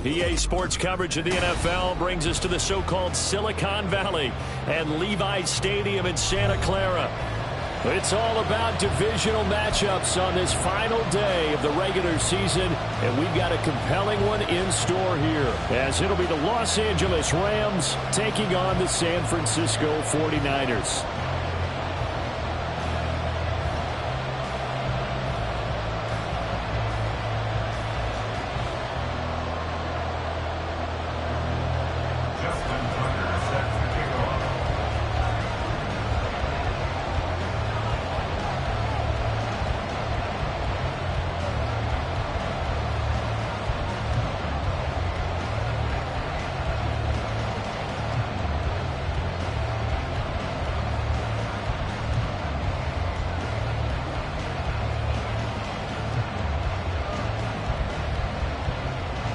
EA Sports coverage of the NFL brings us to the so-called Silicon Valley and Levi's Stadium in Santa Clara. It's all about divisional matchups on this final day of the regular season, and we've got a compelling one in store here, as it'll be the Los Angeles Rams taking on the San Francisco 49ers.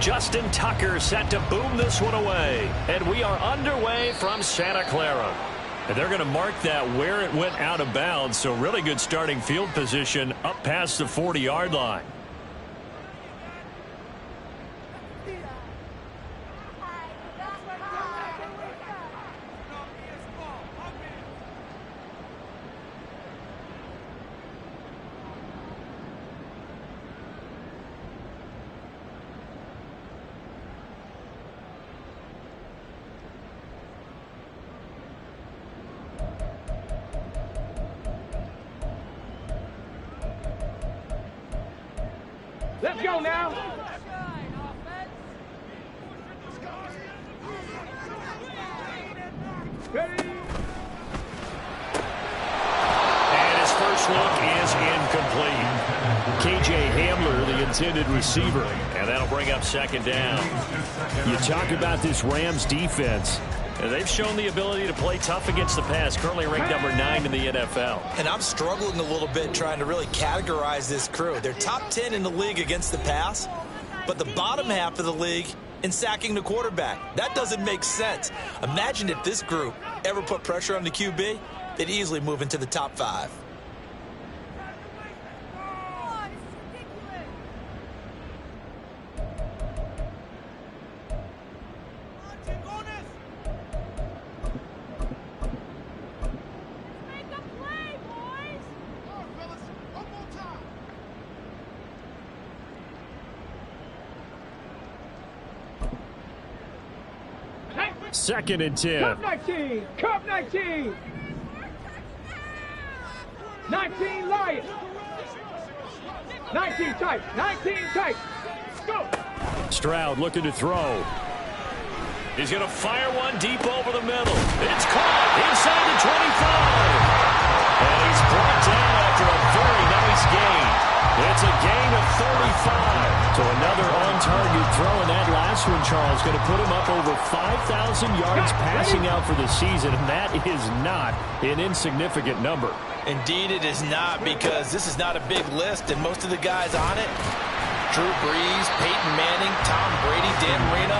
Justin Tucker set to boom this one away. And we are underway from Santa Clara. And they're going to mark that where it went out of bounds. So really good starting field position up past the 40-yard line. Let's go now. Ready? And his first look is incomplete. KJ Hamler, the intended receiver. And that'll bring up second down. You talk about this Rams defense. They've shown the ability to play tough against the pass, currently ranked number 9 in the NFL. And I'm struggling a little bit trying to really categorize this crew. They're top 10 in the league against the pass, but the bottom half of the league in sacking the quarterback. That doesn't make sense. Imagine if this group ever put pressure on the QB, they'd easily move into the top 5. Second and 10. Cup 19. Cup 19. 19 Lions. 19 tight. 19 tight. Go. Stroud looking to throw. He's going to fire one deep over the middle. It's caught inside the 25. And he's brought down after a very nice gain. It's a gain of 35. So another on-target throw, and that last one, Charles, going to put him up over 5,000 yards passing out for the season, and that is not an insignificant number. Indeed it is not, because this is not a big list, and most of the guys on it, Drew Brees, Peyton Manning, Tom Brady, Dan Marino,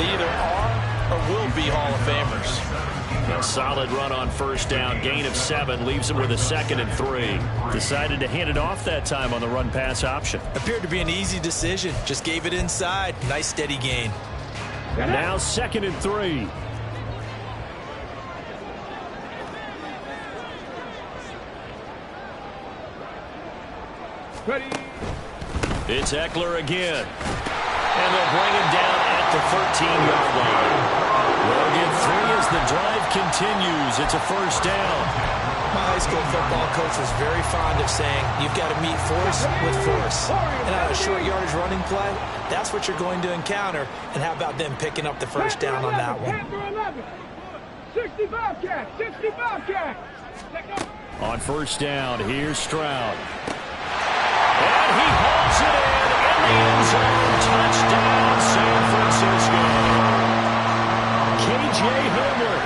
they either are or will be Hall of Famers. A solid run on first down. Gain of 7 leaves him with a 2nd and 3. Decided to hand it off that time on the run-pass option. Appeared to be an easy decision. Just gave it inside. Nice steady gain. Now 2nd and 3. Ready? It's Eckler again. And they'll bring him down at the 13-yard line. They'll get 3 as the drive continues. It's a first down. My high school football coach was very fond of saying, you've got to meet force with force. And on a short yardage running play, that's what you're going to encounter. And how about them picking up the first down on that one? 65 catch. 65 catch. On first down, here's Stroud. And he hauls it in the end zone. Touchdown, San Francisco. KJ Hamler,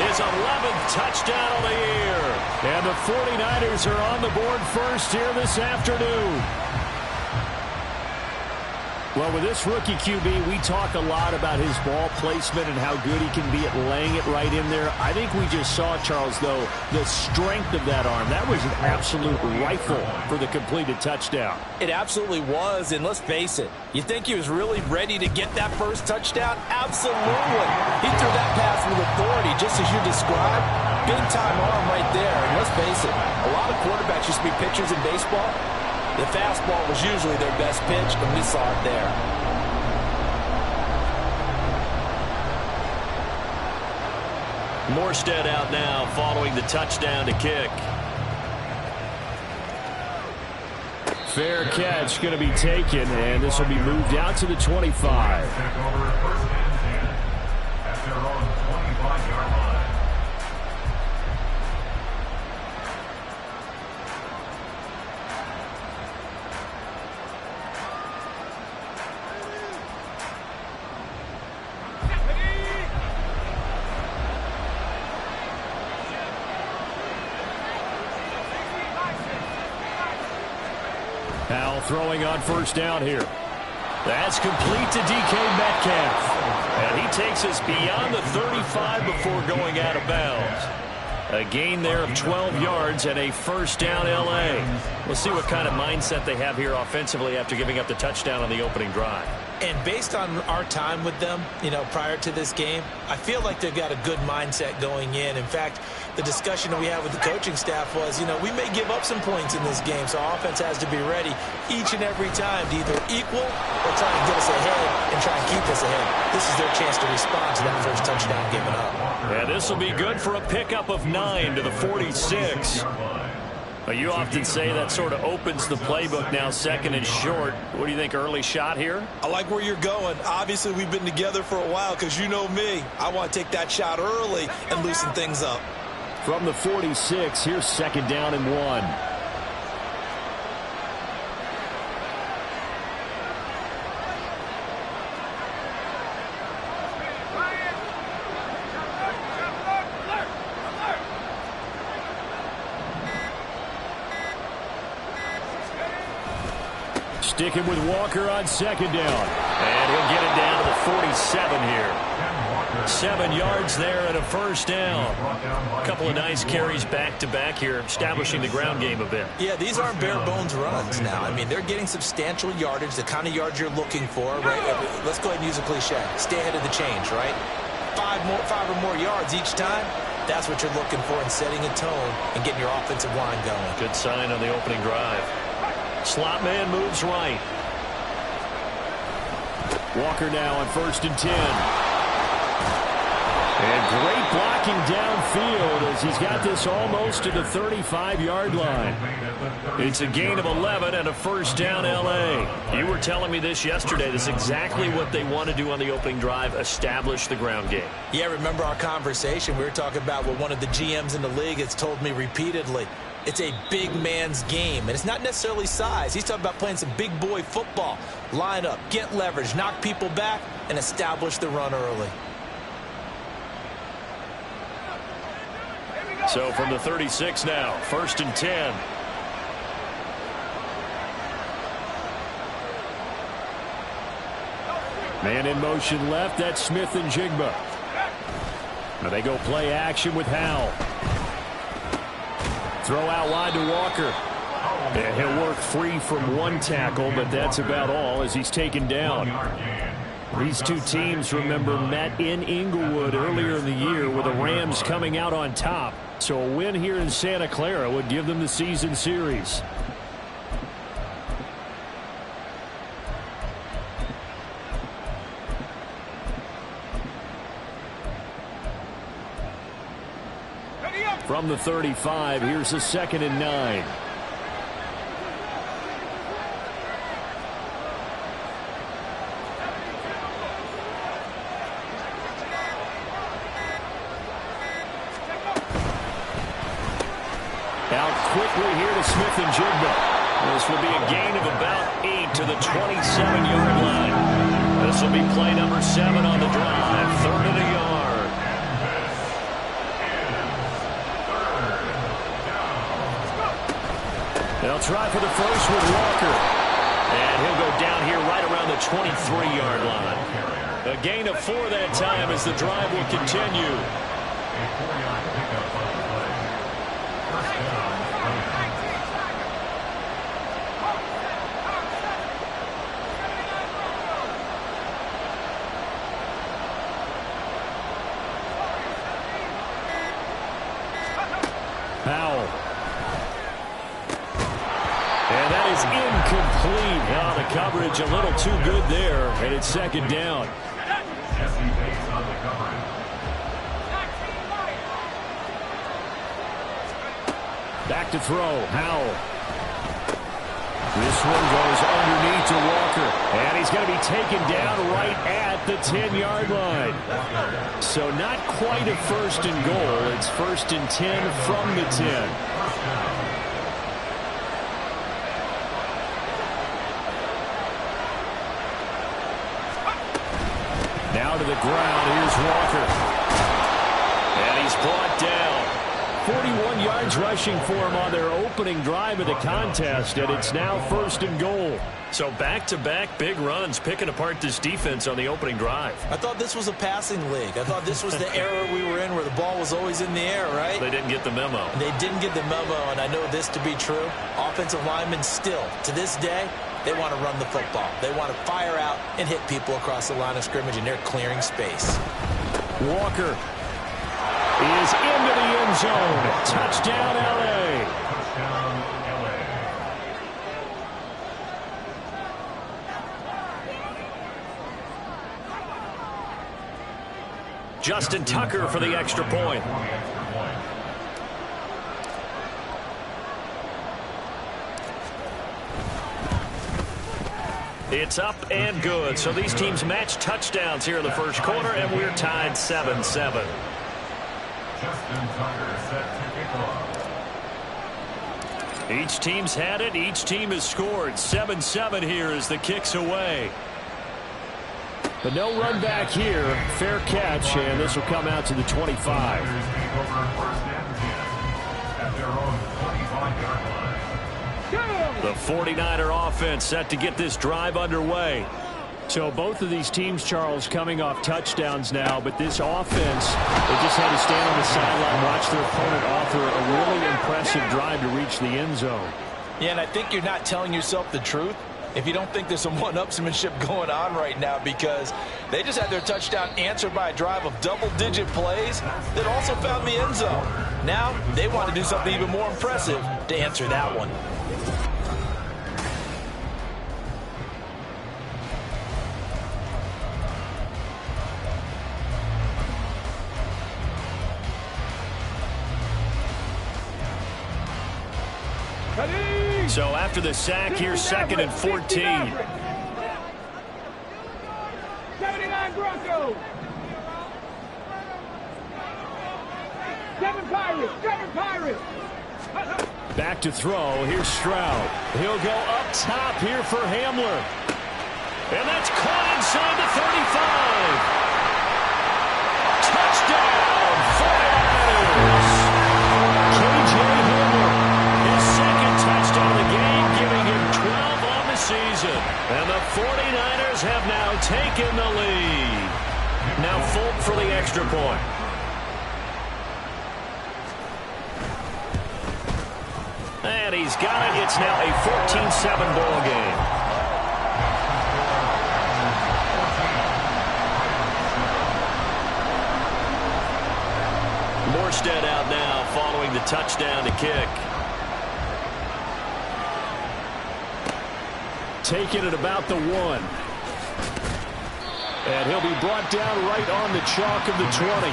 his 11th touchdown of the year. And the 49ers are on the board first here this afternoon. Well, with this rookie QB, we talk a lot about his ball placement and how good he can be at laying it right in there. I think we just saw, Charles, though, the strength of that arm. That was an absolute rifle for the completed touchdown. It absolutely was, and let's face it, you think he was really ready to get that first touchdown? Absolutely. He threw that pass with authority, just as you described. Big-time arm right there, and let's face it, a lot of quarterbacks used to be pitchers in baseball. The fastball was usually their best pitch, and we saw it there. Morstead out now following the touchdown to kick. Fair catch going to be taken, and this will be moved out to the 25. Powell throwing on first down here. That's complete to DK Metcalf. And he takes us beyond the 35 before going out of bounds. A gain there of 12 yards and a first down L.A. We'll see what kind of mindset they have here offensively after giving up the touchdown on the opening drive. And based on our time with them, prior to this game, I feel like they've got a good mindset going in. In fact, the discussion that we had with the coaching staff was, we may give up some points in this game, so our offense has to be ready each and every time to either equal or try and get us ahead and try and keep us ahead. This is their chance to respond to that first touchdown given up. Yeah, this will be good for a pickup of 9 to the 46. You often say that sort of opens the playbook now, second and short. What do you think, early shot here? I like where you're going. Obviously, we've been together for a while because you know me. I want to take that shot early and loosen things up. From the 46, here's second down and 1. Sticking with Walker on second down. And he'll get it down to the 47 here. 7 yards there and a first down. A couple of nice carries back-to-back here, establishing the ground game a bit. Yeah, these aren't bare-bones runs now. I mean, they're getting substantial yardage, the kind of yards you're looking for, right? Let's go ahead and use a cliche. Stay ahead of the change, right? 5 or more yards each time. That's what you're looking for in setting a tone and getting your offensive line going. Good sign on the opening drive. Slot man moves right. Walker now on 1st and 10. And great blocking downfield as he's got this almost to the 35-yard line. It's a gain of 11 and a first down L.A. You were telling me this yesterday. This is exactly what they want to do on the opening drive, establish the ground game. Yeah, remember our conversation? We were talking about what one of the GMs in the league has told me repeatedly. It's a big man's game, and it's not necessarily size. He's talking about playing some big boy football. Line up, get leverage, knock people back, and establish the run early. So from the 36 now, 1st and 10. Man in motion left, that's Smith and Jigba. Now they go play action with Howell. Throw out wide to Walker. And he'll work free from one tackle, but that's about all as he's taken down. These two teams, remember, met in Inglewood earlier in the year with the Rams coming out on top. So a win here in Santa Clara would give them the season series. From the 35, here's the 2nd and 9. Out quickly here to Smith and Jigba. This will be a gain of about 8 to the 27-yard line. This will be play number 7 on the drive. 3rd and a yard. They'll try for the first with Walker. And he'll go down here right around the 23-yard line. A gain of 4 that time as the drive will continue. Powell. And that is incomplete. Now the coverage a little too good there, and it's second down. Back to throw. Howell. This one goes underneath to Walker. And he's going to be taken down right at the 10-yard line. So not quite a first and goal. It's first and 10 from the 10. Now to the ground. Here's Walker. And he's brought down. 41 yards rushing for him on their opening drive of the contest, and it's now first and goal. So back-to-back big runs picking apart this defense on the opening drive. I thought this was a passing league. I thought this was the era we were in where the ball was always in the air, right? They didn't get the memo. They didn't get the memo, and I know this to be true. Offensive linemen still, to this day, they want to run the football. They want to fire out and hit people across the line of scrimmage, and they're clearing space. Walker is into the end zone. Touchdown, L.A. Justin Tucker for the extra point. It's up and good. So these teams match touchdowns here in the first quarter, and we're tied 7-7. Justin Tucker set to kick off. Each team's had it. Each team has scored. 7-7 here as the kick's away. But no run back here. Fair catch, and this will come out to the 25. The 49er offense set to get this drive underway. So both of these teams, Charles, coming off touchdowns now, but this offense, they just had to stand on the sideline, watch their opponent offer a really impressive drive to reach the end zone. Yeah, and I think you're not telling yourself the truth if you don't think there's some one-upsmanship going on right now, because they just had their touchdown answered by a drive of double-digit plays that also found the end zone. Now they want to do something even more impressive to answer that one. So after the sack, here's second and 14. 79 Broncos. 7 Pirates. Back to throw. Here's Stroud. He'll go up top here for Hamler. And that's caught inside the 35. Touchdown, 49ers. KJ Hamler. Second touchdown of the game, giving him 12 on the season. And the 49ers have now taken the lead. Now Fulton for the extra point. And he's got it. It's now a 14-7 ball game. Morstead out now following the touchdown to kick. Taking it about the 1. And he'll be brought down right on the chalk of the 20.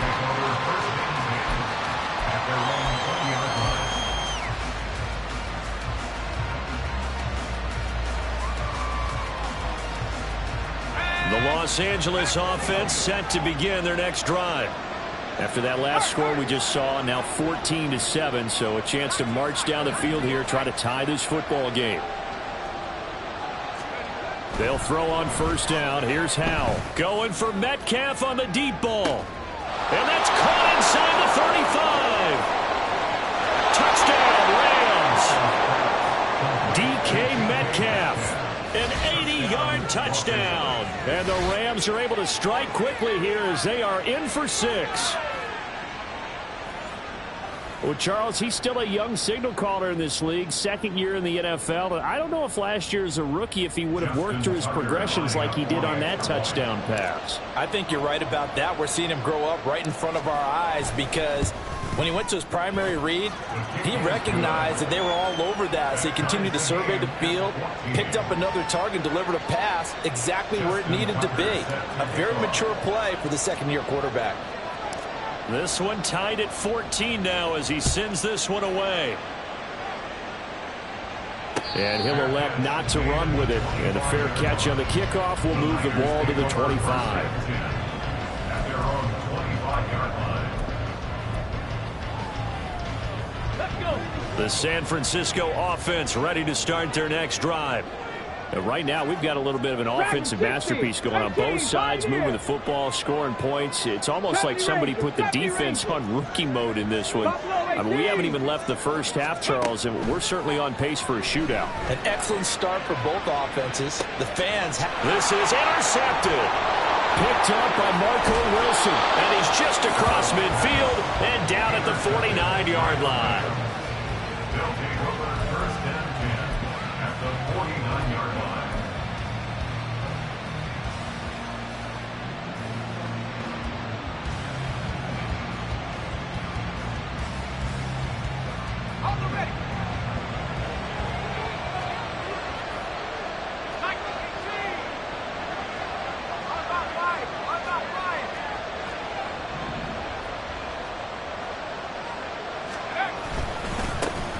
The Los Angeles offense set to begin their next drive. After that last score we just saw, now 14-7, so a chance to march down the field here, try to tie this football game. They'll throw on first down. Here's Howell. Going for Metcalf on the deep ball. And that's caught inside the 35. Touchdown, Rams. DK Metcalf. An 80-yard touchdown. And the Rams are able to strike quickly here as they are in for 6. Well, Charles, he's still a young signal caller in this league, second year in the NFL. I don't know if last year as a rookie if he would have worked through his progressions like he did on that touchdown pass. I think you're right about that. We're seeing him grow up right in front of our eyes because when he went to his primary read, he recognized that they were all over that. So he continued to survey the field, picked up another target, delivered a pass exactly where it needed to be. A very mature play for the second-year quarterback. This one tied at 14 now as he sends this one away. And he'll elect not to run with it. And a fair catch on the kickoff will move the ball to the 25. The San Francisco offense ready to start their next drive. Right now, we've got a little bit of an offensive masterpiece going on both sides, moving the football, scoring points. It's almost like somebody put the defense on rookie mode in this one. I mean, we haven't even left the first half, Charles, and we're certainly on pace for a shootout. An excellent start for both offenses. The fans. This is intercepted. Picked up by Marco Wilson, and he's just across midfield and down at the 49-yard line.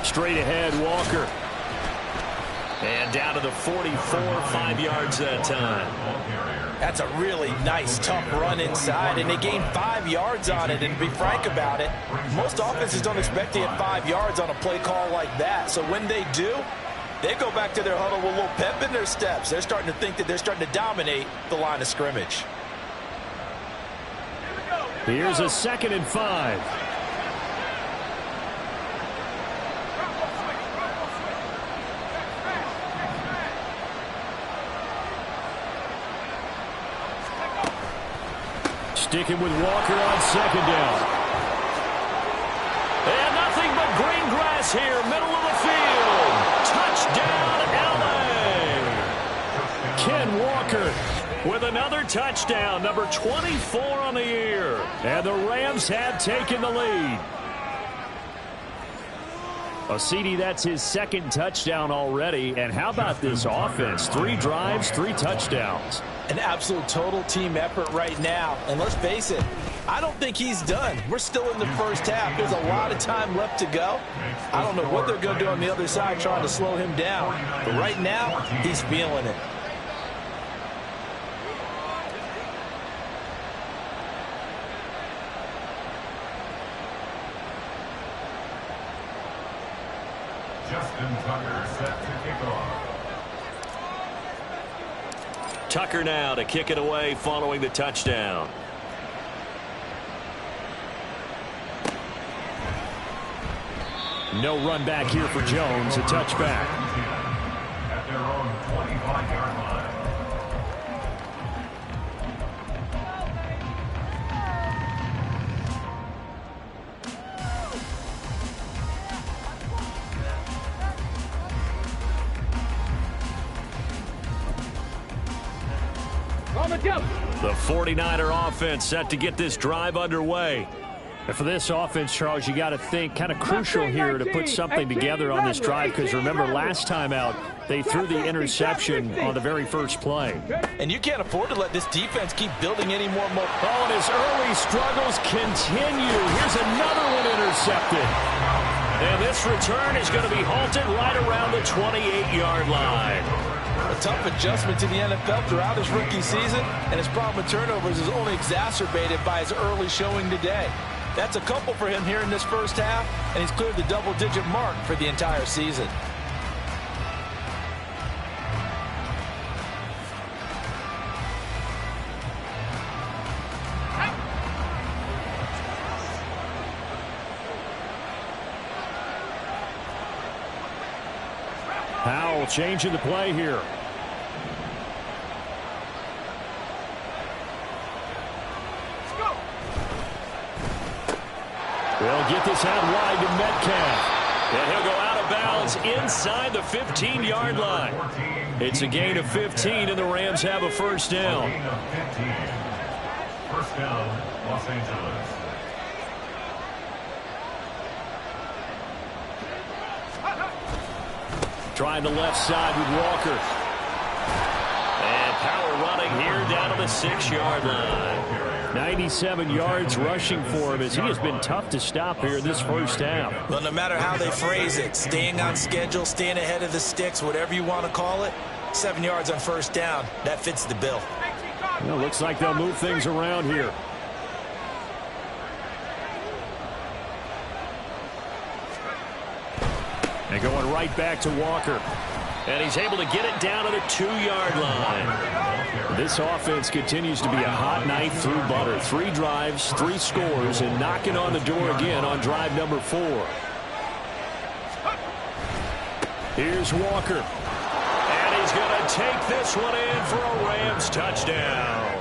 Straight ahead, Walker. And down to the 44, 5 yards that time. That's a really nice, tough run inside, and they gained 5 yards on it. And to be frank about it, most offenses don't expect to get 5 yards on a play call like that. So when they do, they go back to their huddle with a little pep in their steps. They're starting to think that they're starting to dominate the line of scrimmage. Here's a 2nd and 5. Sticking with Walker on 2nd down. And nothing but green grass here, middle of the field. Touchdown, L.A. Ken Walker with another touchdown, number 24 on the year. And the Rams have taken the lead. CD, that's his 2nd touchdown already. And how about this offense? 3 drives, 3 touchdowns. An absolute total team effort right now. And let's face it, I don't think he's done. We're still in the first half. There's a lot of time left to go. I don't know what they're going to do on the other side trying to slow him down. But right now, he's feeling it. Justin Tucker set to kick off. Tucker now to kick it away following the touchdown. No run back here for Jones. A touchback. At their own 25-yard line. The 49er offense set to get this drive underway. And for this offense, Charles, you got to think kind of crucial here to put something together on this drive because remember last time out they threw the interception on the very first play. And you can't afford to let this defense keep building any more. Oh, and his early struggles continue. Here's another one intercepted. And this return is going to be halted right around the 28-yard line. A tough adjustment to the NFL throughout his rookie season, and his problem with turnovers is only exacerbated by his early showing today. That's a couple for him here in this first half, and he's cleared the double-digit mark for the entire season. Howell changing the play here. They'll get this out wide to Metcalf. And he'll go out of bounds inside the 15-yard line. It's a gain of 15, and the Rams have a first down. First down, Los Angeles. Trying the left side with Walker. And power running here down to the 6-yard line. 97 yards rushing for him as he has been tough to stop here in this first half. Well, no matter how they phrase it, staying on schedule, staying ahead of the sticks, whatever you want to call it, 7 yards on first down, that fits the bill. Well, looks like they'll move things around here. And going right back to Walker. And he's able to get it down to the 2-yard line. This offense continues to be a hot knife through butter. 3 drives, 3 scores, and knocking on the door again on drive number 4. Here's Walker. And he's going to take this one in for a Rams touchdown.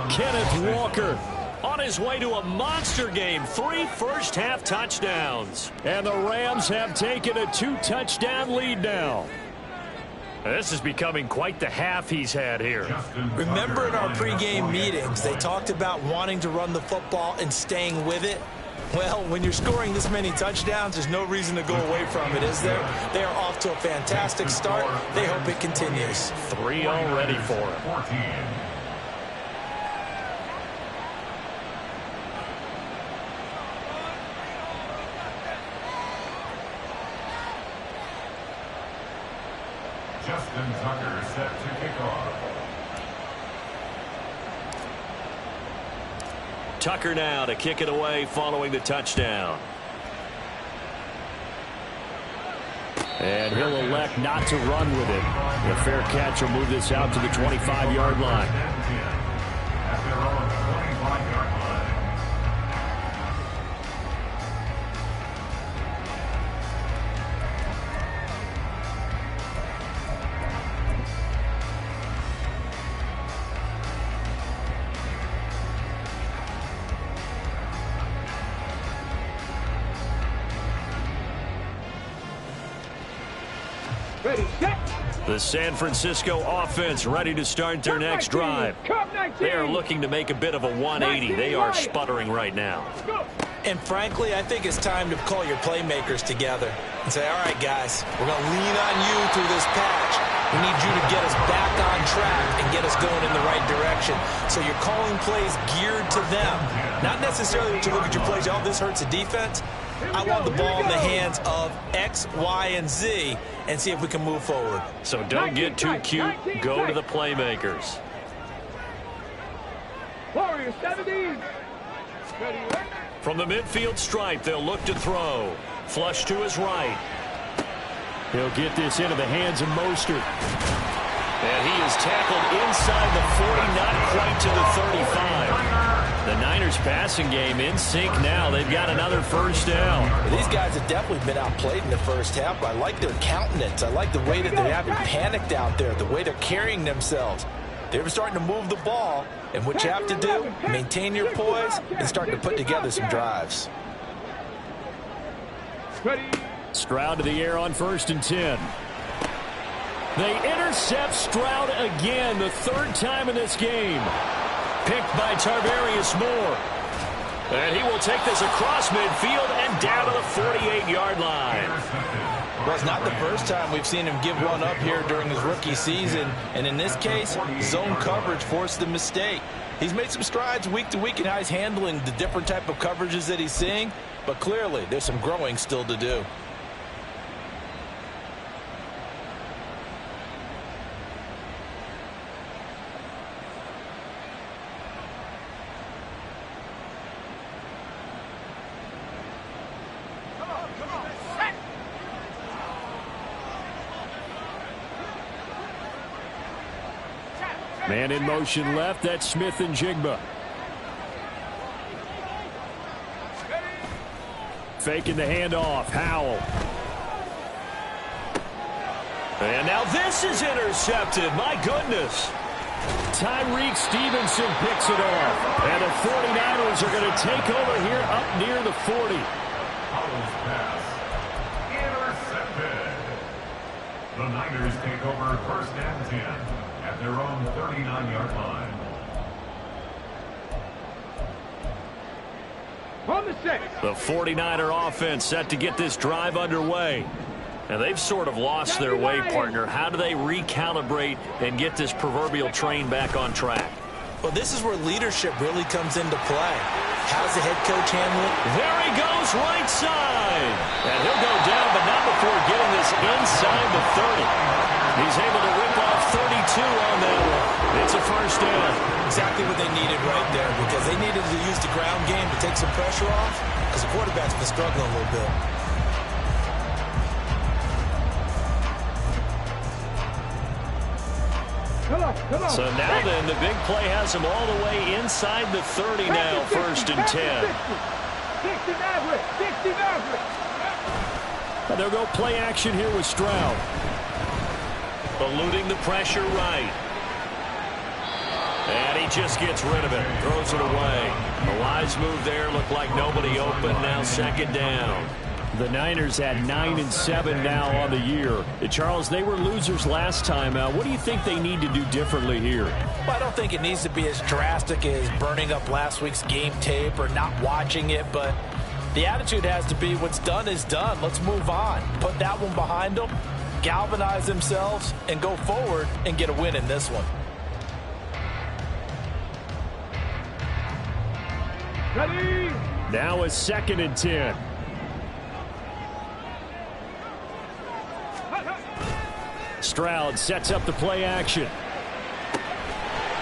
Kenneth Walker on his way to a monster game. 3 first-half touchdowns. And the Rams have taken a 2-touchdown lead now. This is becoming quite the half he's had here. Remember in our pregame meetings, they talked about wanting to run the football and staying with it? Well, when you're scoring this many touchdowns, there's no reason to go away from it, is there? They are off to a fantastic start. They hope it continues. 3 already for him. Justin Tucker set to kick off. Tucker now to kick it away following the touchdown. And he'll elect not to run with it. The fair catch will move this out to the 25-yard line. At their own 25-yard line. Ready, set. The San Francisco offense ready to start their next drive. They are looking to make a bit of a 180. They are sputtering right now. And frankly, I think it's time to call your playmakers together and say, all right, guys, we're going to lean on you through this patch. We need you to get us back on track and get us going in the right direction. So you're calling plays geared to them. Not necessarily to look at your plays, oh, this hurts the defense. I want the ball in the hands of X, Y, and Z and see if we can move forward. So don't get too cute. Go to the playmakers. Warriors 17. Ready, From the midfield stripe, they'll look to throw. Flush to his right. He'll get this into the hands of Mostert. And he is tackled inside the 40, not quite to the 35. The Niners passing game in sync now. They've got another first down. Well, these guys have definitely been outplayed in the first half, but I like their countenance. I like the way that they haven't panicked out there, the way they're carrying themselves. They're starting to move the ball, and what you have to do, maintain your poise and start to put together some drives. Stroud to the air on 1st and 10. They intercept Stroud again, the 3rd time in this game. Picked by Tarvarius Moore. And he will take this across midfield and down to the 48-yard line. Well, it's not the first time we've seen him give one up here during his rookie season. And in this case, zone coverage forced the mistake. He's made some strides week to week in how he's handling the different type of coverages that he's seeing. But clearly, there's some growing still to do. Man in motion left. That's Smith and Jigba. Faking the handoff. Howell. And now this is intercepted. My goodness. Tyreek Stevenson picks it off. And the 49ers are going to take over here up near the 40. Howell's pass. Intercepted. The Niners take over first and 10 at their own 39-yard line. On the 6. The 49er offense set to get this drive underway. And they've sort of lost their way, partner. How do they recalibrate and get this proverbial train back on track? Well, this is where leadership really comes into play. How's the head coach handle it? There he goes, right side. And he'll go down, but not before getting this inside the 30. He's able to rip off 32 on that one. It's a first down. Exactly what they needed right there, because they needed to use the ground game to take some pressure off, because the quarterback's been struggling a little bit. Come on. So now then, the big play has him all the way inside the 30 now, first and 10. 60 Maverick. 60 Maverick. And they'll go play action here with Stroud. Eluding the pressure right. And he just gets rid of it. Throws it away. A wise move there. Looked like nobody open. Now second down. The Niners at 9-7 now on the year. Charles, they were losers last time out. What do you think they need to do differently here? Well, I don't think it needs to be as drastic as burning up last week's game tape or not watching it, but the attitude has to be what's done is done. Let's move on. Put that one behind them, galvanize themselves, and go forward and get a win in this one. Ready. Now a second and 10. Stroud sets up the play action.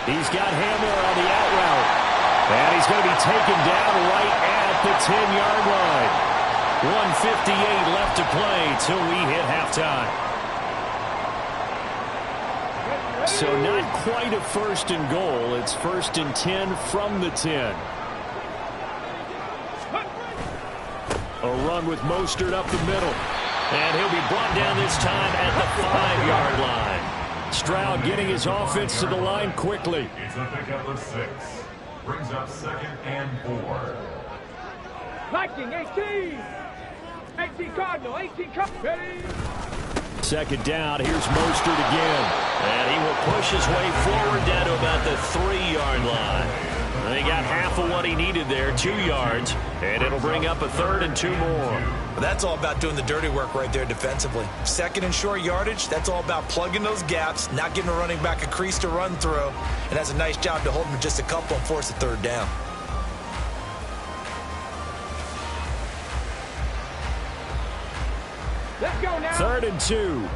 He's got Hamler on the out route. And he's going to be taken down right at the 10-yard line. 1:58 left to play till we hit halftime. So not quite a first and goal. It's first and 10 from the 10. A run with Mostert up the middle. And he'll be brought down this time at the 5-yard line. Stroud getting his offense to the line quickly. It's a pickup of 6. Brings up second and 4. Viking 18. 18 Cardinal. 18 Cardinal. Ready. Second down. Here's Mostert again. And he will push his way forward down to about the 3-yard line. They got half of what he needed there, 2 yards, and it'll bring up a third and 2 more. Well, that's all about doing the dirty work right there defensively. Second and short yardage, that's all about plugging those gaps, not giving a running back a crease to run through, and that's a nice job to hold him just a couple and force a third down. Let's go now. Third and 2.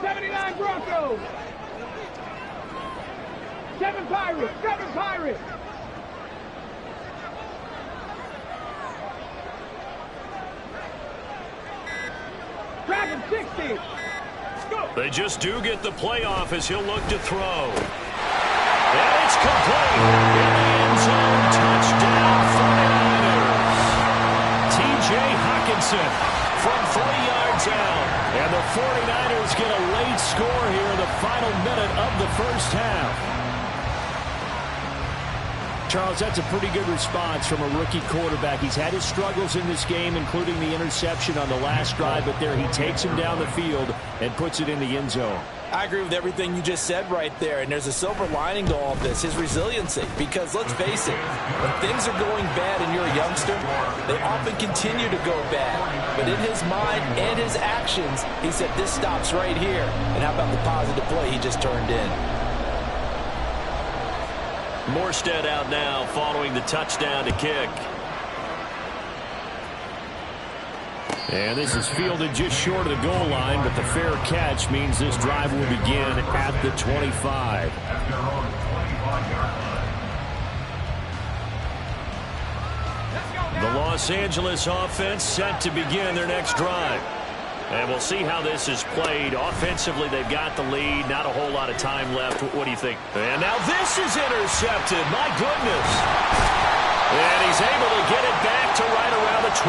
79 Broncos. 7 Pirates. 7 Pirates. Dragon 60. Go. They just do get the playoff as he'll look to throw. And it's complete. In the end zone, touchdown 49ers. T.J. Hockenson from 3 yards out. And the 49ers get a late score here in the final minute of the first half. Charles, that's a pretty good response from a rookie quarterback. He's had his struggles in this game, including the interception on the last drive, but there he takes him down the field and puts it in the end zone. I agree with everything you just said right there, and there's a silver lining to all of this, his resiliency. Because let's face it, when things are going bad and you're a youngster, they often continue to go bad. But in his mind and his actions, he said, this stops right here. And how about the positive play he just turned in? Morstead out now following the touchdown to kick. And this is fielded just short of the goal line, but the fair catch means this drive will begin at the 25. The Los Angeles offense set to begin their next drive. And we'll see how this is played. Offensively, they've got the lead. Not a whole lot of time left. What do you think? And now this is intercepted. My goodness. And he's able to get it back to right around the 27.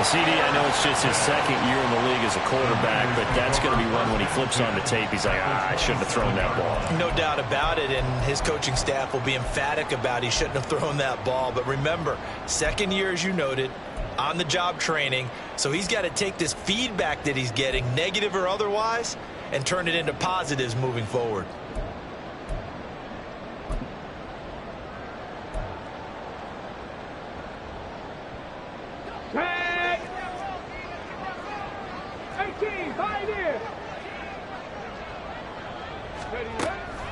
CD, I know it's just his second year in the league as a quarterback, but that's going to be one when he flips on the tape. He's like, I shouldn't have thrown that ball. No doubt about it, and his coaching staff will be emphatic about he shouldn't have thrown that ball. But remember, second year, as you noted, on-the-job training, so he's got to take this feedback that he's getting, negative or otherwise, and turn it into positives moving forward. Tag! 18, Pioneer!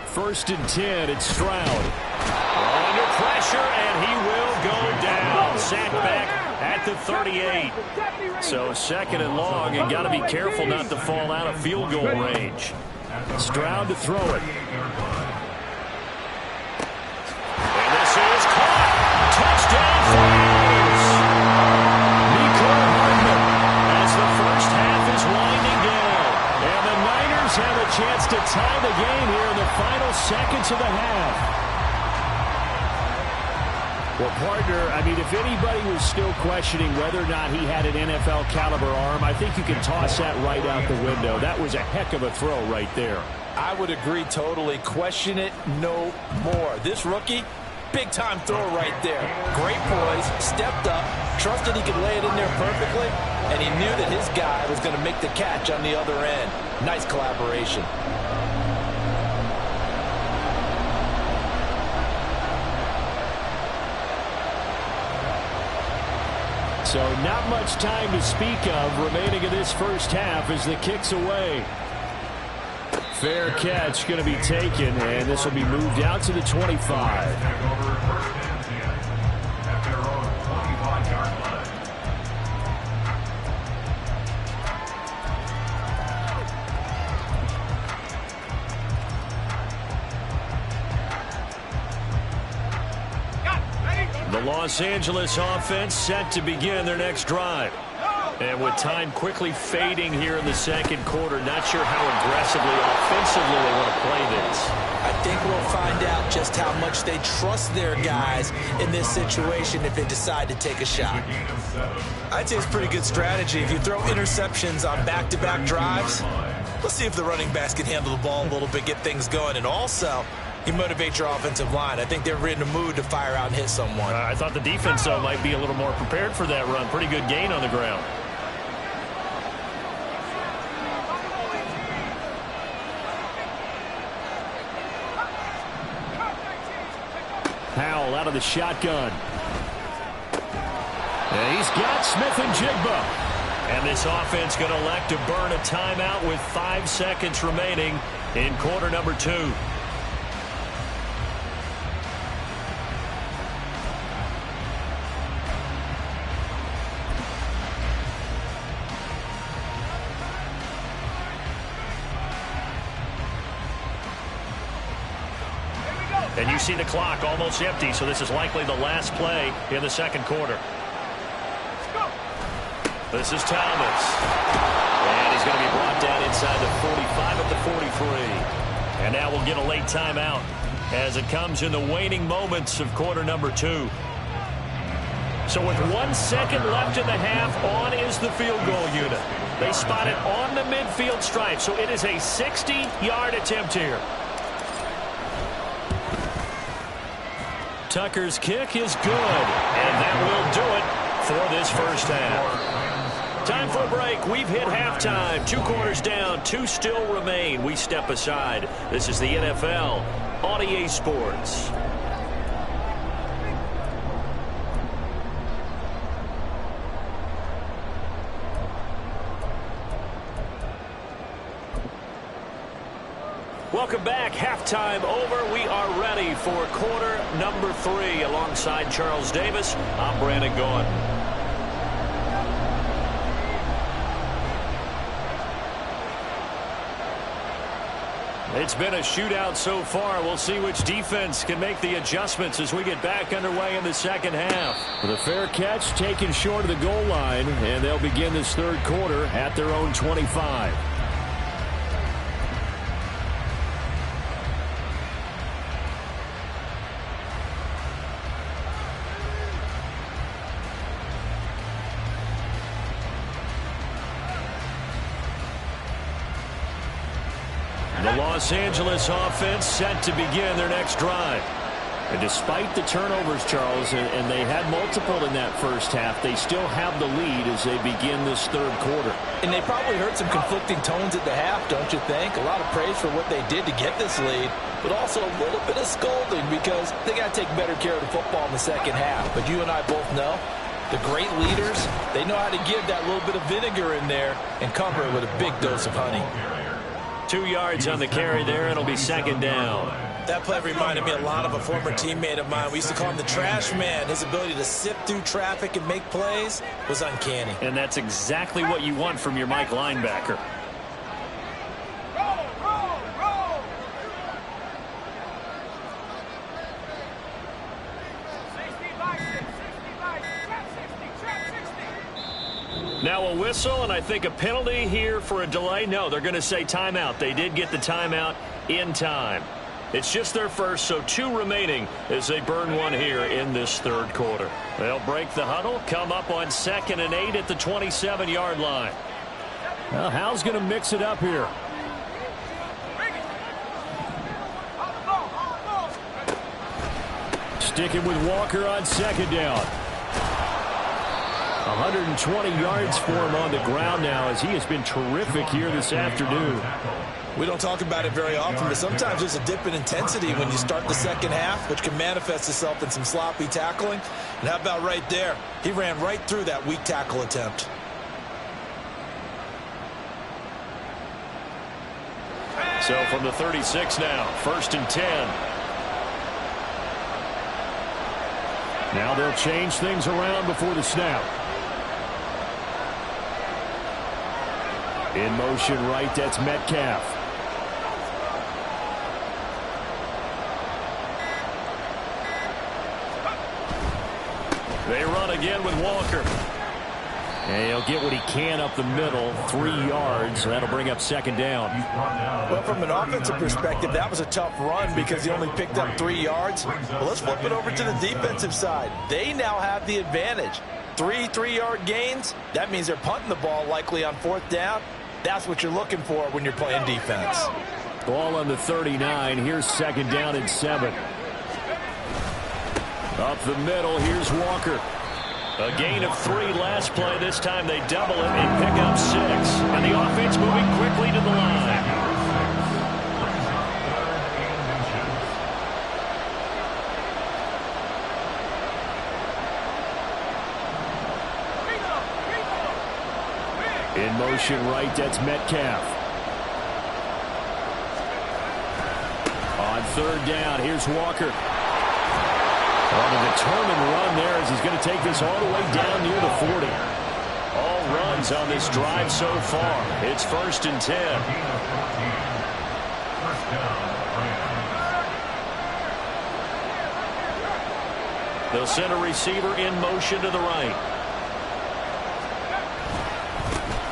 First and 10, it's Stroud. Under pressure, and he will go down. Sack back at the 38. So second and long, and got to be careful not to fall out of field goal range. Stroud to throw it. And this is caught. Touchdown Flyers. Mecole Hardman as the first half is winding down. And the Niners have a chance to tie the game here in the final seconds of the half. Well, partner, I mean, if anybody was still questioning whether or not he had an NFL caliber arm, I think you can toss that right out the window. That was a heck of a throw right there. I would agree totally. Question it no more. This rookie, big-time throw right there. Great poise, stepped up, trusted he could lay it in there perfectly, and he knew that his guy was going to make the catch on the other end. Nice collaboration. So not much time to speak of remaining in this first half as the kick's away. Fair catch going to be taken, and this will be moved out to the 25. The Los Angeles offense set to begin their next drive. And with time quickly fading here in the second quarter, not sure how aggressively, offensively they want to play this. I think we'll find out just how much they trust their guys in this situation if they decide to take a shot. I'd say it's pretty good strategy. If you throw interceptions on back-to-back drives, let's see if the running backs can handle the ball a little bit, get things going, and also you motivate your offensive line. I think they're in the mood to fire out and hit someone. I thought the defense, though, might be a little more prepared for that run. Pretty good gain on the ground. Powell out of the shotgun. And he's got Smith and Jigba. And this offense going to elect to burn a timeout with 5 seconds remaining in quarter number 2. And you see the clock almost empty, so this is likely the last play in the second quarter. This is Thomas. And he's going to be brought down inside the 45 at the 43. And now we'll get a late timeout as it comes in the waning moments of quarter number 2. So with 1 second left in the half, on is the field goal unit. They spot it on the midfield stripe, so it is a 60-yard attempt here. Tucker's kick is good, and that will do it for this first half. Time for a break. We've hit halftime. 2 quarters down, 2 still remain. We step aside. This is the NFL on EA Sports. Welcome back. Halftime over. We are ready for quarter number 3. Alongside Charles Davis, I'm Brandon Gaudin. It's been a shootout so far. We'll see which defense can make the adjustments as we get back underway in the second half. The fair catch taken short of the goal line, and they'll begin this third quarter at their own 25. The Los Angeles offense set to begin their next drive. And despite the turnovers, Charles, and they had multiple in that first half, they still have the lead as they begin this third quarter. And they probably heard some conflicting tones at the half, don't you think? A lot of praise for what they did to get this lead, but also a little bit of scolding because they got to take better care of the football in the second half. But you and I both know the great leaders, they know how to give that little bit of vinegar in there and cover it with a big dose of honey. 2 yards on the carry there. It'll be second down. That play reminded me a lot of a former teammate of mine. We used to call him the trash man. His ability to sift through traffic and make plays was uncanny. And that's exactly what you want from your Mike linebacker. Now a whistle, and I think a penalty here for a delay. No, they're going to say timeout. They did get the timeout in time. It's just their first, so 2 remaining as they burn one here in this third quarter. They'll break the huddle, come up on 2nd and 8 at the 27-yard line. Well, Hal's going to mix it up here. Sticking with Walker on 2nd down. 120 yards for him on the ground now as he has been terrific here this afternoon. We don't talk about it very often, but sometimes there's a dip in intensity when you start the second half, which can manifest itself in some sloppy tackling. And how about right there? He ran right through that weak tackle attempt. So from the 36 now, 1st and 10. Now they'll change things around before the snap. In motion right, that's Metcalf. They run again with Walker. And he'll get what he can up the middle, 3 yards. That'll bring up 2nd down. Well, from an offensive perspective, that was a tough run because he only picked up 3 yards. Well, let's flip it over to the defensive side. They now have the advantage. 3 3-yard gains. That means they're punting the ball likely on 4th down. That's what you're looking for when you're playing defense. Ball on the 39. Here's 2nd down and 7. Up the middle, here's Walker. A gain of 3 last play. This time they double it and pick up 6. And the offense moving quickly to the line. In motion right, that's Metcalf. On 3rd down, here's Walker. On a determined run there as he's going to take this all the way down near the 40. All runs on this drive so far. It's 1st and 10. They'll send a receiver in motion to the right.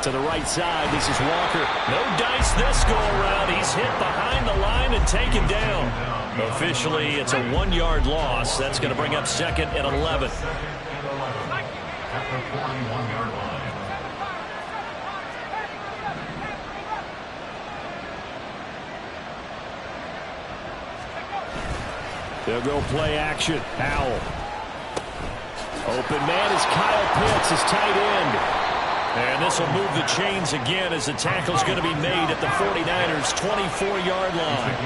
To the right side, this is Walker. No dice this go around. He's hit behind the line and taken down. Officially, it's a 1-yard loss. That's going to bring up 2nd and 11. They'll go play action. Howell. Open man is Kyle Pitts, his tight end. And this will move the chains again as the tackle's going to be made at the 49ers' 24-yard line.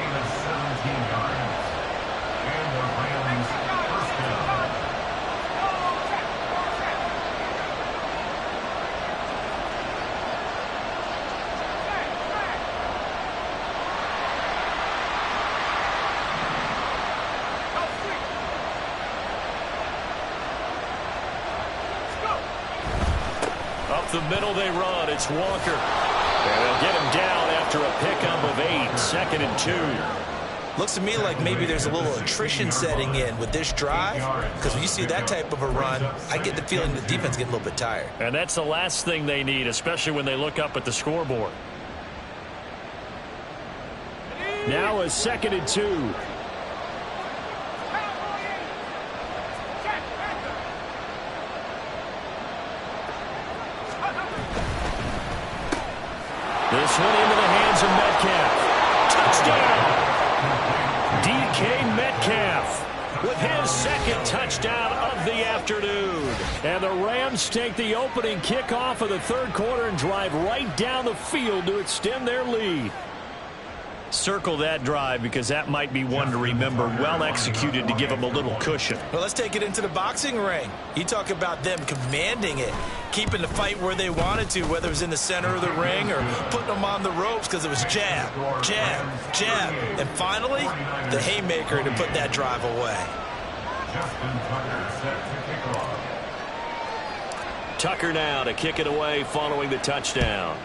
The middle they run. It's Walker. And they'll get him down after a pickup of 8. 2nd and 2. Looks to me like maybe there's a little attrition setting in with this drive, because when you see that type of a run, I get the feeling the defense getting a little bit tired. And that's the last thing they need, especially when they look up at the scoreboard. Now a 2nd and 2. This one into the hands of Metcalf. with his second touchdown of the afternoon. And the Rams take the opening kickoff of the third quarter and drive right down the field to extend their lead. Circle that drive because that might be one to remember. Well executed to give them a little cushion. Well, let's take it into the boxing ring. You talk about them commanding it, keeping the fight where they wanted to, whether it was in the center of the ring or putting them on the ropes because it was jab, jab, jab. And finally, the haymaker to put that drive away. Justin Tucker set to kick off. Tucker now to kick it away following the touchdown.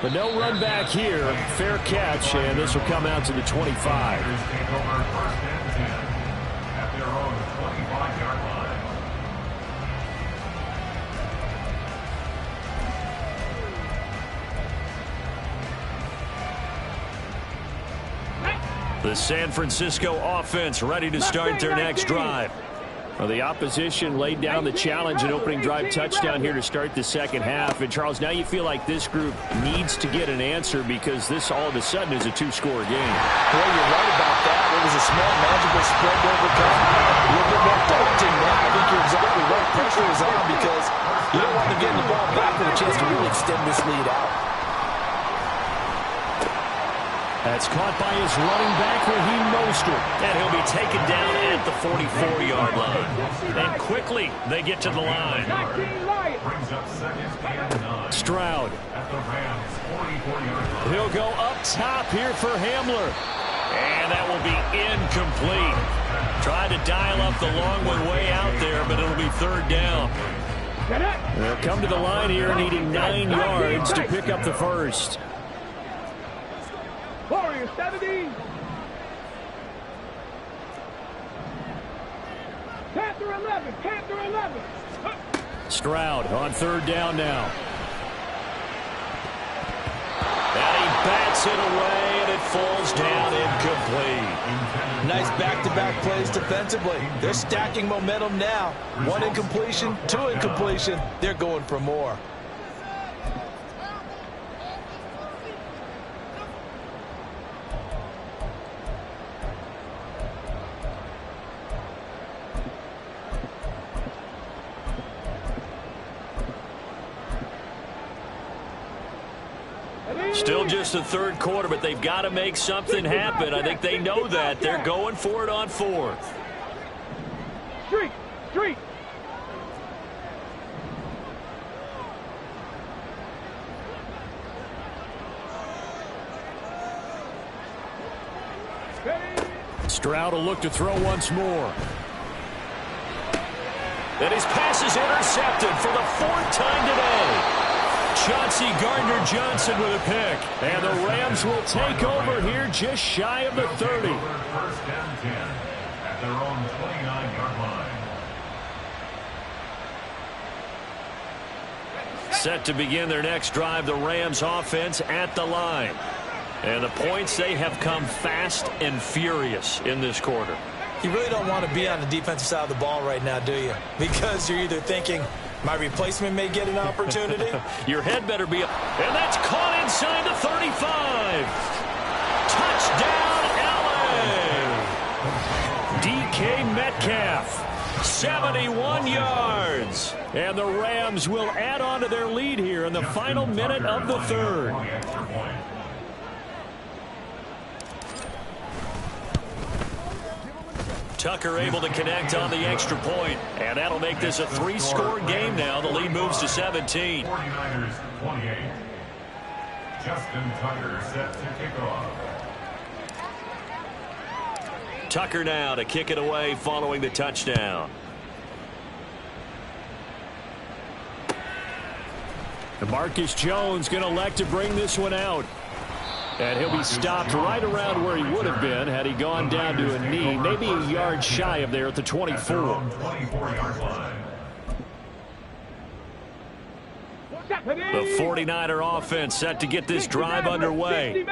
But no run back here. Fair catch, and this will come out to the 25. Niners take over first and 10 at their own 25-yard line. The San Francisco offense ready to start their next drive. Well, the opposition laid down the challenge and opening drive touchdown here to start the second half. And, Charles, now you feel like this group needs to get an answer because this all of a sudden is a two-score game. Boy, you're right about that. It was a small, manageable spread to overcome. A little bit more daunting now. I think you're exactly right. Pressure is on because you don't want them getting the ball back with a chance to really extend this lead out. That's caught by his running back, Raheem Mostert. And he'll be taken down at the 44-yard line. And quickly, they get to the line. Brings up second and 9. Stroud. At the Rams' 44-yard line. He'll go up top here for Hamler. And that will be incomplete. Tried to dial up the long one way out there, but it'll be third down. They'll come to the line here needing 9 yards to pick up the first. Warriors 70. Panther 11. Panther 11. Stroud on third down now. And he bats it away, and it falls down incomplete. Nice back-to-back plays defensively. They're stacking momentum now. 1 incompletion, 2 incompletion. They're going for more. Still just the third quarter, but they've got to make something happen. I think they know that. They're going for it on fourth. Street. Street. Stroud will look to throw once more. And his pass is intercepted for the 4th time today. Chauncey Gardner-Johnson with a pick. And the Rams will take over here just shy of the 30. First and 10 at their own 29-yard line. Set to begin their next drive, the Rams offense at the line. And the points, they have come fast and furious in this quarter. You really don't want to be on the defensive side of the ball right now, do you? Because you're either thinking, my replacement may get an opportunity. Your head better be up. And that's caught inside the 35. Touchdown, LA. DK Metcalf, 71 yards. And the Rams will add on to their lead here in the final minute of the third. Tucker able to connect on the extra point, and that'll make this a 3-score game now. The lead moves to 17. 49ers 28. Justin Tucker set to kick off. Tucker now to kick it away following the touchdown. Marcus Jones going to elect to bring this one out. And he'll be stopped right around where he would have been had he gone down to a knee, maybe a yard shy of there at the 24. The 49er offense set to get this drive underway.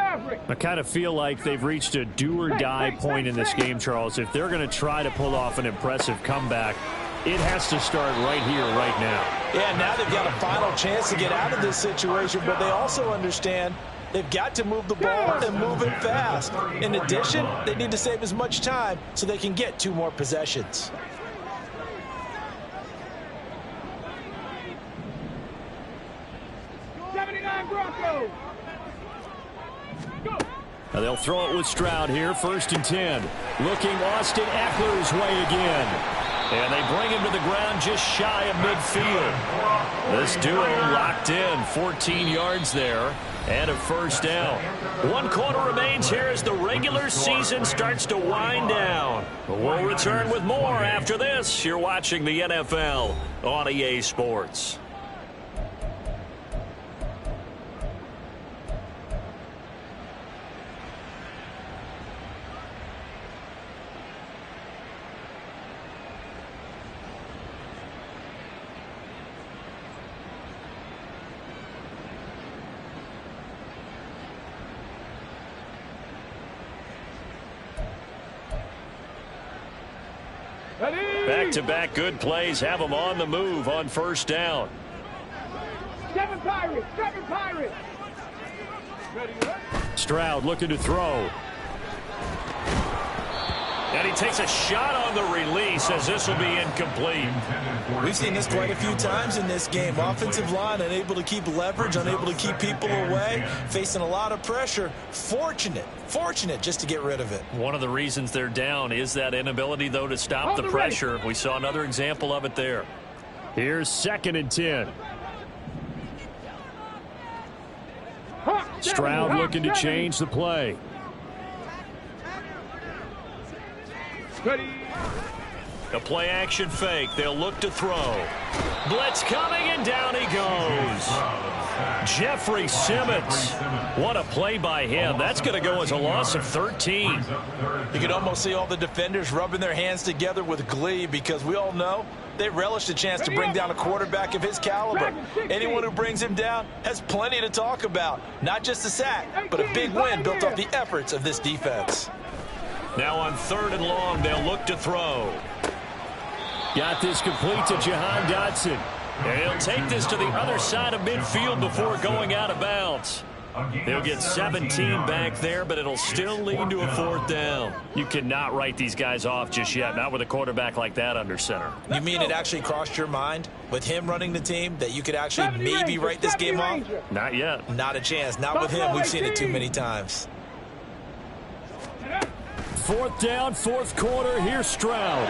I kind of feel like they've reached a do-or-die point in this game, Charles. If they're going to try to pull off an impressive comeback, it has to start right here, right now. Yeah, now they've got a final chance to get out of this situation, but they also understand They've got to move the ball and move it fast. In addition, they need to save as much time so they can get 2 more possessions. Now they'll throw it with Stroud here, 1st and 10. Looking Austin Eckler's way again. And they bring him to the ground just shy of midfield. This duo locked in, 14 yards there, and a 1st down. 1 quarter remains here as the regular season starts to wind down. We'll return with more after this. You're watching the NFL on EA Sports. Back-to-back good plays have them on the move on 1st down. 7 Pirates, 7 Pirates. Stroud looking to throw. And he takes a shot on the release as this will be incomplete. We've seen this quite a few times in this game. Offensive line unable to keep leverage, unable to keep people away, facing a lot of pressure. Fortunate just to get rid of it. One of the reasons they're down is that inability, though, to stop the pressure. We saw another example of it there. Here's 2nd and 10. Stroud looking to change the play. A play action fake. They'll look to throw. Blitz coming, and down he goes. Jeffrey Simmons. What a play by him. That's going to go as a loss of 13. You can almost see all the defenders rubbing their hands together with glee because we all know they relish the chance to bring down a quarterback of his caliber. Anyone who brings him down has plenty to talk about. Not just a sack, but a big win built off the efforts of this defense. Now on 3rd and long, they'll look to throw. Got this complete to Jahan Dotson. And he'll take this to the other side of midfield before going out of bounds. They'll get 17 back there, but it'll still lead to a 4th down. You cannot write these guys off just yet, not with a quarterback like that under center. You mean it actually crossed your mind with him running the team that you could actually maybe write this game off? Not yet. Not a chance. Not with him. We've seen it too many times. 4th down, 4th quarter. Here's Stroud.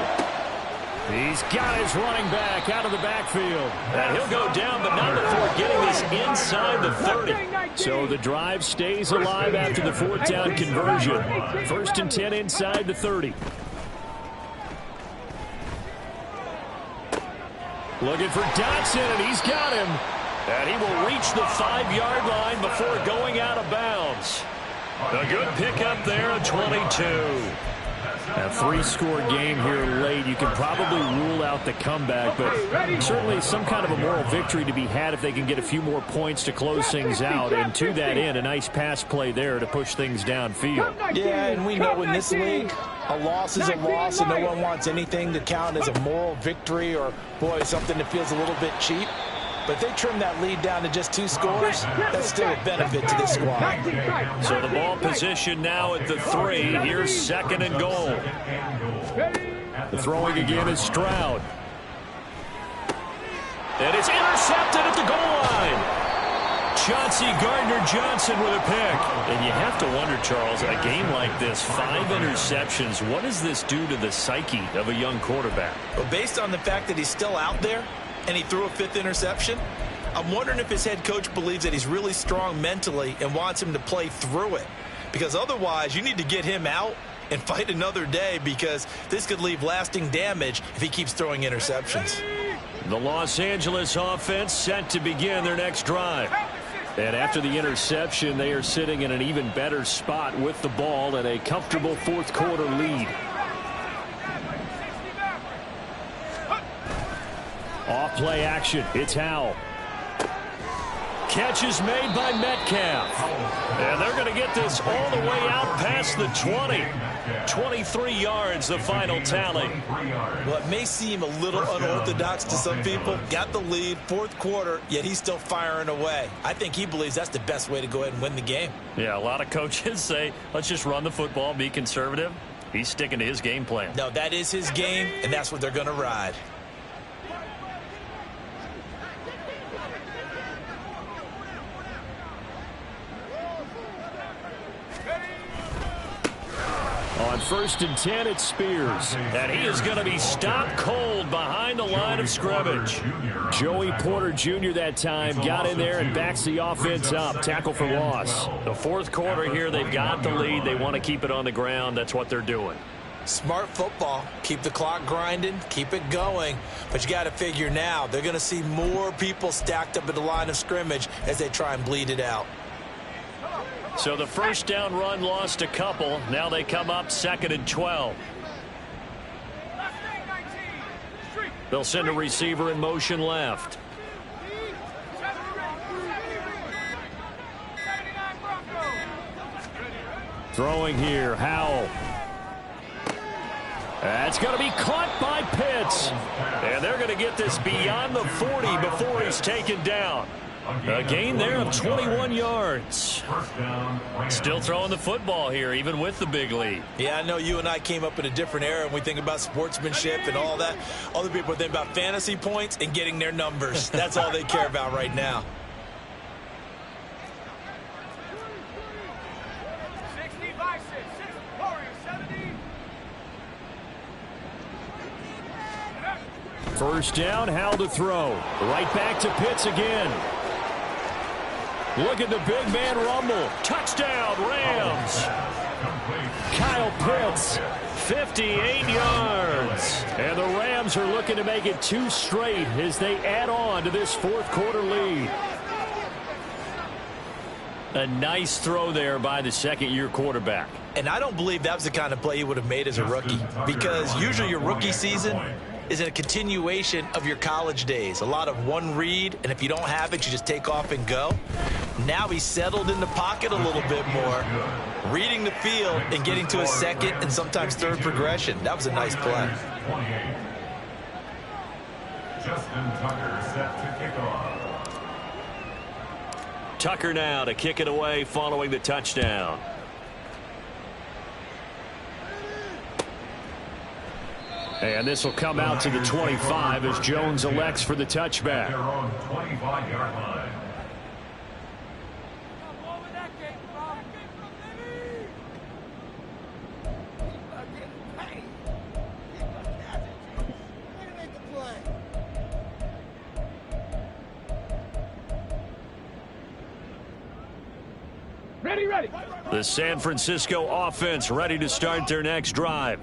He's got his running back out of the backfield. And he'll go down, but not before getting this inside the 30. So the drive stays alive after the 4th down conversion. 1st and 10 inside the 30. Looking for Dotson, and he's got him. And he will reach the 5-yard line before going out of bounds. A good pickup there at 22. A 3-score game here late. You can probably rule out the comeback, but certainly some kind of a moral victory to be had if they can get a few more points to close things out. And to that end, a nice pass play there to push things downfield. Yeah, and we know in this league, a loss is a loss, and no one wants anything to count as a moral victory or, boy, something that feels a little bit cheap. But if they trim that lead down to just 2 scores, that's still a benefit to this squad. So the ball position now at the 3. Here's 2nd and goal. The throwing again is Stroud. And it's intercepted at the goal line. Chauncey Gardner-Johnson with a pick. And you have to wonder, Charles, a game like this, 5 interceptions, what does this do to the psyche of a young quarterback? Well, based on the fact that he's still out there, and he threw a 5th interception, I'm wondering if his head coach believes that he's really strong mentally and wants him to play through it. Because otherwise, you need to get him out and fight another day because this could leave lasting damage if he keeps throwing interceptions. The Los Angeles offense set to begin their next drive. And after the interception, they are sitting in an even better spot with the ball and a comfortable 4th quarter lead. Off play action. It's Howell. catch is made by Metcalf. And they're going to get this all the way out past the 20. 23 yards, the final tally. Well, it may seem a little unorthodox to some people. Got the lead, fourth quarter, yet he's still firing away. I think he believes that's the best way to go ahead and win the game. Yeah, a lot of coaches say, let's just run the football, be conservative. He's sticking to his game plan. No, that is his game, and that's what they're going to ride. On 1st and 10, it's Spears. And he is going to be stopped cold behind the line of scrimmage. Joey Porter Jr. that time got in there and backs the offense up. Tackle for loss. The fourth quarter here, they've got the lead. They want to keep it on the ground. That's what they're doing. Smart football. Keep the clock grinding. Keep it going. But you got to figure now, they're going to see more people stacked up at the line of scrimmage as they try and bleed it out. So the first down run lost a couple. Now they come up 2nd and 12. They'll send a receiver in motion left. Throwing here, Howell. That's going to be caught by Pitts. And they're going to get this beyond the 40 before he's taken down. A gain there of 21 yards. Still throwing the football here, even with the big lead. Yeah, I know you and I came up in a different era, and we think about sportsmanship and all that. Other people think about fantasy points and getting their numbers. That's all they care about right now. 65, 6, Warriors, 70. First down, Howell to throw. Right back to Pitts again. Look at the big man rumble. Touchdown, Rams. Kyle Pitts, 58 yards. And the Rams are looking to make it 2 straight as they add on to this fourth quarter lead. A nice throw there by the second-year quarterback. And I don't believe that was the kind of play he would have made as a rookie, because usually your rookie season is a continuation of your college days. A lot of one read, and if you don't have it, you just take off and go. Now he's settled in the pocket a little bit more, reading the field and getting to his second and sometimes third progression. That was a nice play. Justin Tucker set to kick off. Tucker now to kick it away following the touchdown. And this will come out to the 25 as Jones elects for the touchback. Their own 25-yard line. Ready. The San Francisco offense ready to start their next drive.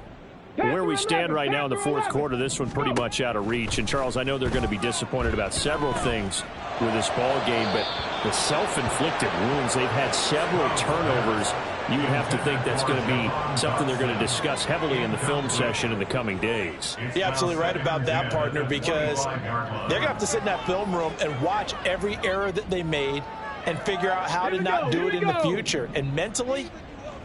Where we stand right now in the fourth quarter, this one pretty much out of reach. And, Charles, I know they're going to be disappointed about several things with this ball game, but the self-inflicted wounds, they've had several turnovers. You would have to think that's going to be something they're going to discuss heavily in the film session in the coming days. You're absolutely right about that, partner, because they're going to have to sit in that film room and watch every error that they made and figure out how to not do it in the future. And mentally,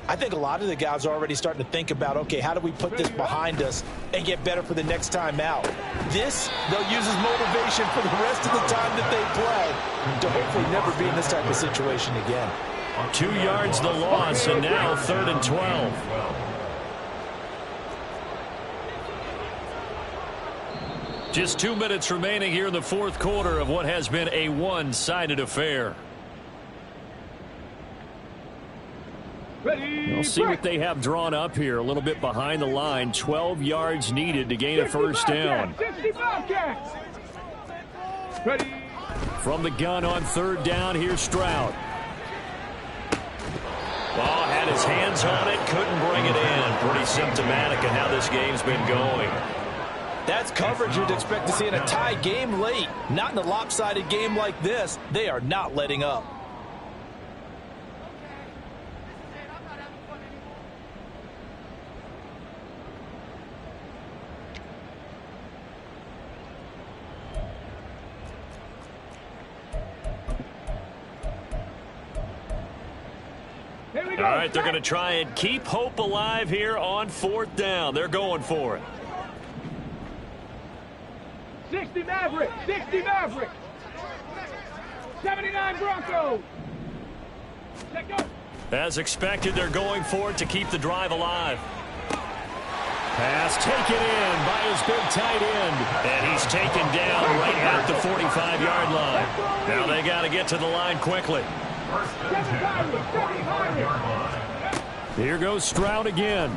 I think a lot of the guys are already starting to think about, okay, how do we put this behind us and get better for the next time out? This, they'll use as motivation for the rest of the time that they play to hopefully never be in this type of situation again. 2 yards the loss, and now 3rd and 12. Just 2 minutes remaining here in the fourth quarter of what has been a one-sided affair. We'll see what they have drawn up here. A little bit behind the line. 12 yards needed to gain a first down. From the gun on 3rd down, here's Stroud. Ball had his hands on it, couldn't bring it in. Pretty symptomatic of how this game's been going. That's coverage you'd expect to see in a tie game late. Not in a lopsided game like this. They are not letting up. Here we All go. right, they're going to try and keep hope alive here on 4th down. They're going for it. 60 Maverick. 60 Maverick. 79 Broncos. Check go. As expected, they're going for it to keep the drive alive. Pass taken in by his big tight end. And he's taken down right at the 45-yard line. Now they got to get to the line quickly. First and 10 at the 45-yard line. Here goes Stroud again.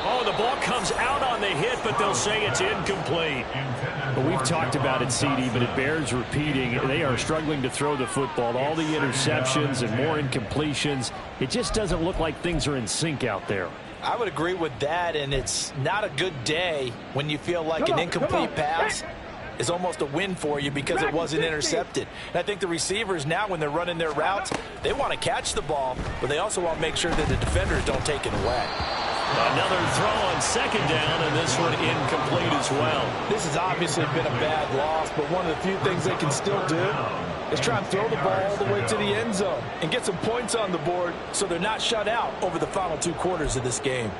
Oh, the ball comes out on the hit, but they'll say it's incomplete. But we've talked about it, CD, but it bears repeating. They are struggling to throw the football. All the interceptions and more incompletions. It just doesn't look like things are in sync out there. I would agree with that, and it's not a good day when you feel like an incomplete pass is almost a win for you because it wasn't intercepted. And I think the receivers now, when they're running their routes, they want to catch the ball, but they also want to make sure that the defenders don't take it away. Another throw on 2nd down, and this one incomplete as well. This has obviously been a bad loss, but one of the few things they can still do is try and throw the ball all the way to the end zone and get some points on the board so they're not shut out over the final 2 quarters of this game.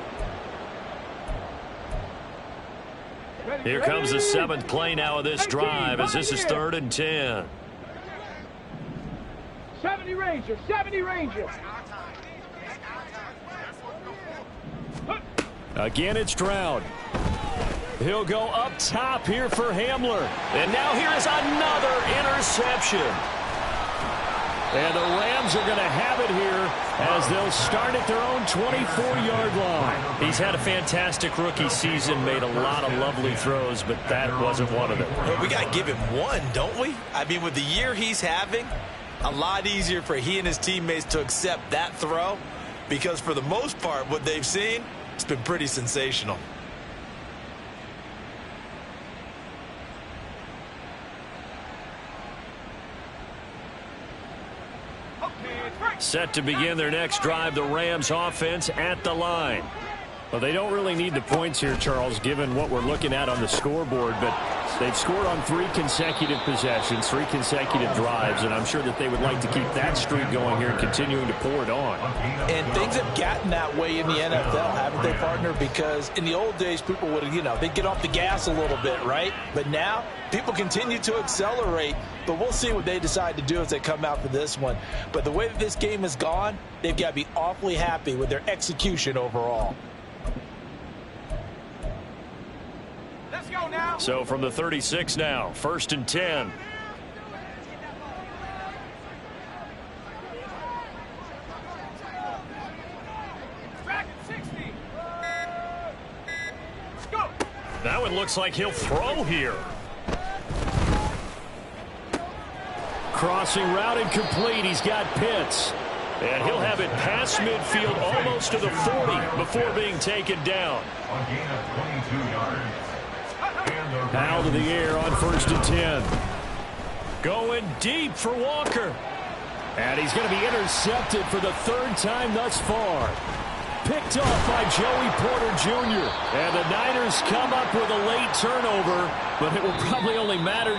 Here comes the 7th play now of this drive as this is 3rd and 10. 70 Ranger. 70 Ranger. Again, it's Stroud. He'll go up top here for Hamler. And now here is another interception. And the Rams are going to have it here as they'll start at their own 24-yard line. He's had a fantastic rookie season, made a lot of lovely throws, but that wasn't one of them. Well, we got to give him one, don't we? I mean, with the year he's having, a lot easier for he and his teammates to accept that throw because for the most part, what they've seen, it's been pretty sensational. Set to begin their next drive, the Rams offense at the line. Well, they don't really need the points here, Charles, given what we're looking at on the scoreboard, but they've scored on 3 consecutive possessions, 3 consecutive drives, and I'm sure that they would like to keep that streak going here and continuing to pour it on. And things have gotten that way in the NFL, haven't they, partner? Because in the old days, people would, they'd get off the gas a little bit, right? But now, people continue to accelerate, but we'll see what they decide to do as they come out for this one. But the way that this game has gone, they've got to be awfully happy with their execution overall. Go now. So from the 36 now, 1st and 10. Back at 60. Go. Now it looks like he'll throw here. Crossing route incomplete. He's got Pitts. And he'll have it past midfield almost to the 40 before being taken down. A gain of 22 yards. Out of the air on 1st and 10. Going deep for Walker. And he's going to be intercepted for the 3rd time thus far. Picked off by Joey Porter Jr. And the Niners come up with a late turnover, but it will probably only matter